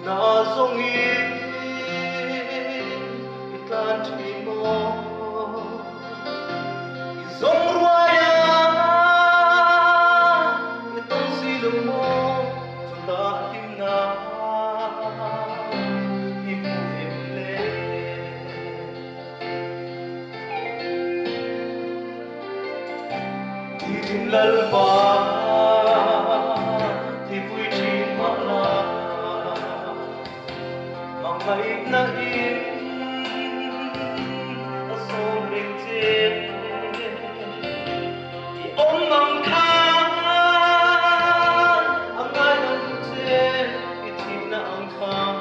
na zongin itlan chi mo izong ruaya itong silong mo sundahin na ipuhimle itinlalba mait na in a song ring tin i ong mang khan ang ai nang tin i tin na ang khan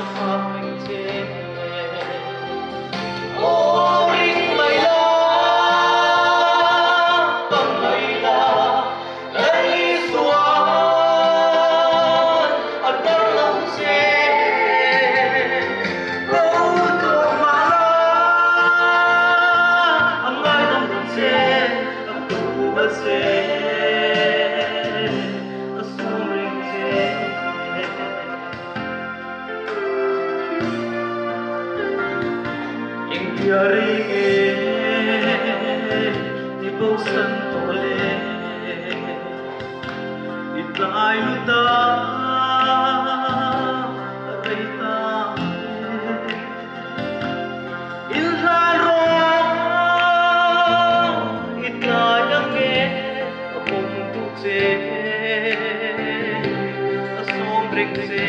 a kha ring tin oh ring mai la bang mai la lai suan di bosan tole itlay luda rita ilharo itlayange apong tutse asombrek se